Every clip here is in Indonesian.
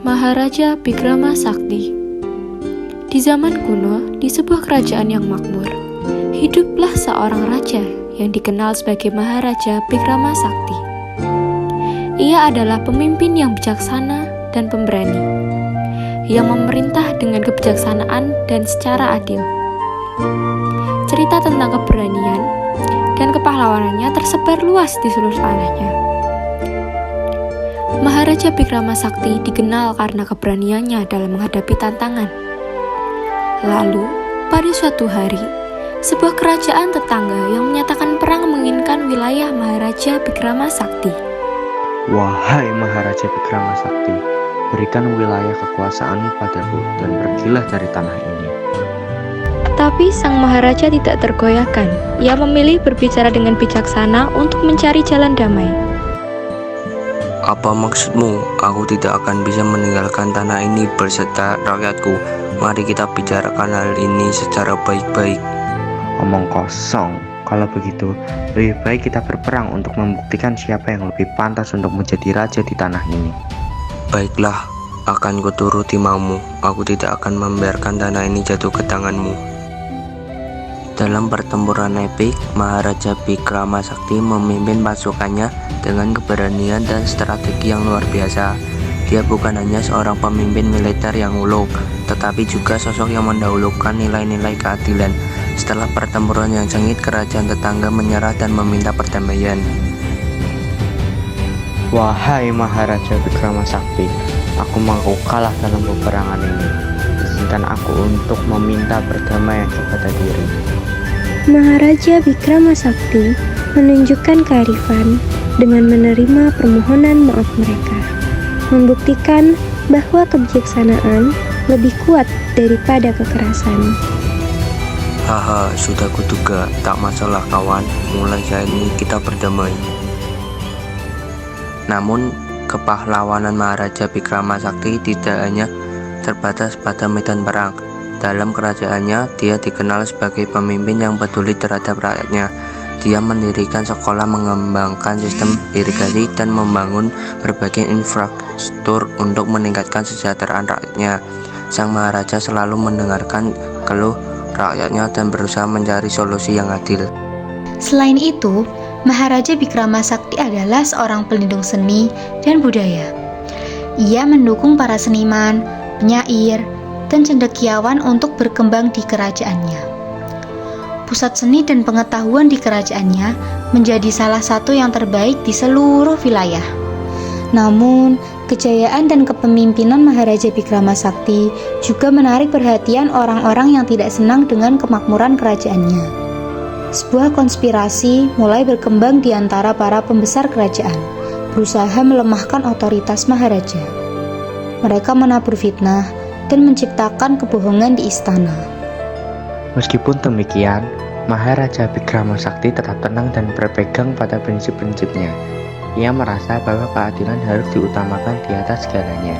Maharaja Bikrama Sakti. Di zaman kuno, di sebuah kerajaan yang makmur, hiduplah seorang raja yang dikenal sebagai Maharaja Bikrama Sakti. Ia adalah pemimpin yang bijaksana dan pemberani, yang memerintah dengan kebijaksanaan dan secara adil. Cerita tentang keberanian dan kepahlawanannya tersebar luas di seluruh tanahnya. Maharaja Bikrama Sakti dikenal karena keberaniannya dalam menghadapi tantangan. Lalu, pada suatu hari, sebuah kerajaan tetangga yang menyatakan perang menginginkan wilayah Maharaja Bikrama Sakti. Wahai Maharaja Bikrama Sakti, berikan wilayah kekuasaan padaku dan pergilah dari tanah ini. Tapi sang Maharaja tidak tergoyahkan. Ia memilih berbicara dengan bijaksana untuk mencari jalan damai. Apa maksudmu? Aku tidak akan bisa meninggalkan tanah ini berserta rakyatku. Mari kita bicarakan hal ini secara baik-baik. Omong kosong. Kalau begitu, lebih baik kita berperang untuk membuktikan siapa yang lebih pantas untuk menjadi raja di tanah ini. Baiklah, akan kuturuti maumu. Aku tidak akan membiarkan tanah ini jatuh ke tanganmu. Dalam pertempuran epik, Maharaja Bikrama Sakti memimpin pasukannya dengan keberanian dan strategi yang luar biasa. Dia bukan hanya seorang pemimpin militer yang ulung, tetapi juga sosok yang mendahulukan nilai-nilai keadilan. Setelah pertempuran yang sengit, kerajaan tetangga menyerah dan meminta perdamaian. Wahai Maharaja Bikrama Sakti, aku mau kalah dalam peperangan ini. Izinkan aku untuk meminta perdamaian kepada diri. Maharaja Bikrama Sakti menunjukkan kearifan dengan menerima permohonan maaf mereka, membuktikan bahwa kebijaksanaan lebih kuat daripada kekerasan. Haha, sudah kuduga, tak masalah kawan, mulai saat ini kita berdamai. Namun, kepahlawanan Maharaja Bikrama Sakti tidak hanya terbatas pada medan perang. Dalam kerajaannya, dia dikenal sebagai pemimpin yang peduli terhadap rakyatnya. Dia mendirikan sekolah, mengembangkan sistem irigasi, dan membangun berbagai infrastruktur untuk meningkatkan kesejahteraan rakyatnya. Sang Maharaja selalu mendengarkan keluh rakyatnya dan berusaha mencari solusi yang adil. Selain itu, Maharaja Bikrama Sakti adalah seorang pelindung seni dan budaya. Ia mendukung para seniman, penyair, dan cendekiawan untuk berkembang di kerajaannya. Pusat seni dan pengetahuan di kerajaannya menjadi salah satu yang terbaik di seluruh wilayah. Namun, kejayaan dan kepemimpinan Maharaja Bikrama Sakti juga menarik perhatian orang-orang yang tidak senang dengan kemakmuran kerajaannya. Sebuah konspirasi mulai berkembang di antara para pembesar kerajaan, berusaha melemahkan otoritas Maharaja. Mereka menabur fitnah dan menciptakan kebohongan di istana. Meskipun demikian, Maharaja Bikrama Sakti tetap tenang dan berpegang pada prinsip-prinsipnya. Ia merasa bahwa keadilan harus diutamakan di atas segalanya.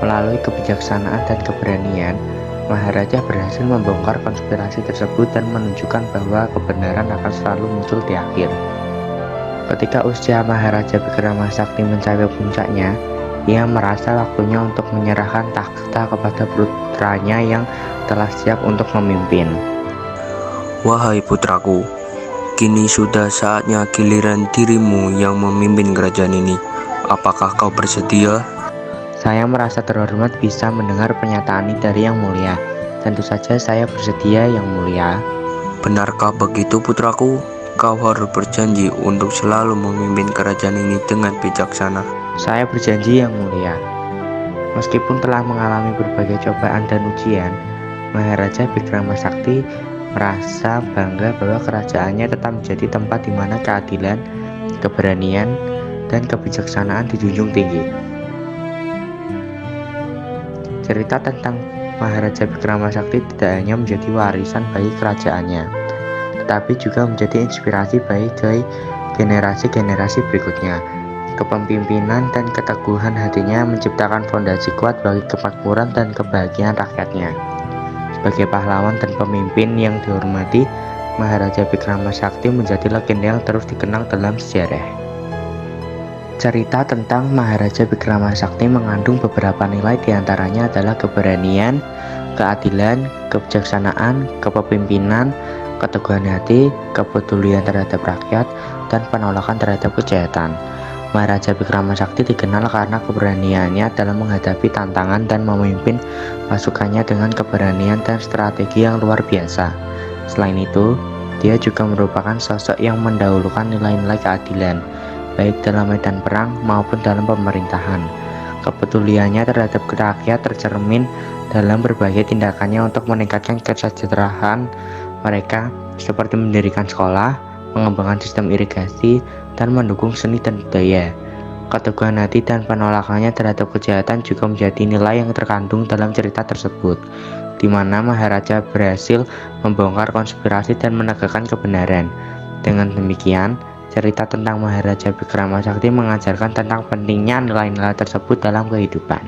Melalui kebijaksanaan dan keberanian, Maharaja berhasil membongkar konspirasi tersebut dan menunjukkan bahwa kebenaran akan selalu muncul di akhir. Ketika usia Maharaja Bikrama Sakti mencapai puncaknya, ia merasa waktunya untuk menyerahkan takhta kepada putranya yang telah siap untuk memimpin. Wahai putraku, kini sudah saatnya giliran dirimu yang memimpin kerajaan ini. Apakah kau bersedia? Saya merasa terhormat bisa mendengar pernyataan ini dari Yang Mulia. Tentu saja saya bersedia, Yang Mulia. Benarkah begitu putraku? Kau harus berjanji untuk selalu memimpin kerajaan ini dengan bijaksana. Saya berjanji, Yang Mulia. Meskipun telah mengalami berbagai cobaan dan ujian, Maharaja Bikrama Sakti merasa bangga bahwa kerajaannya tetap menjadi tempat di mana keadilan, keberanian, dan kebijaksanaan dijunjung tinggi. Cerita tentang Maharaja Bikrama Sakti tidak hanya menjadi warisan bagi kerajaannya, tetapi juga menjadi inspirasi bagi generasi-generasi berikutnya. Kepemimpinan dan keteguhan hatinya menciptakan fondasi kuat bagi kemakmuran dan kebahagiaan rakyatnya. Sebagai pahlawan dan pemimpin yang dihormati, Maharaja Bikrama Sakti menjadi legenda yang terus dikenang dalam sejarah. Cerita tentang Maharaja Bikrama Sakti mengandung beberapa nilai, diantaranya adalah keberanian, keadilan, kebijaksanaan, kepemimpinan, keteguhan hati, kepedulian terhadap rakyat, dan penolakan terhadap kejahatan. Maharaja Bikrama Sakti dikenal karena keberaniannya dalam menghadapi tantangan dan memimpin pasukannya dengan keberanian dan strategi yang luar biasa. Selain itu, dia juga merupakan sosok yang mendahulukan nilai-nilai keadilan, baik dalam medan perang maupun dalam pemerintahan. Kepeduliannya terhadap rakyat tercermin dalam berbagai tindakannya untuk meningkatkan kesejahteraan mereka, seperti mendirikan sekolah, mengembangkan sistem irigasi, dan mendukung seni dan budaya. Keteguhan hati dan penolakannya terhadap kejahatan juga menjadi nilai yang terkandung dalam cerita tersebut, di mana Maharaja berhasil membongkar konspirasi dan menegakkan kebenaran. Dengan demikian, cerita tentang Maharaja Bikrama Sakti mengajarkan tentang pentingnya nilai-nilai tersebut dalam kehidupan.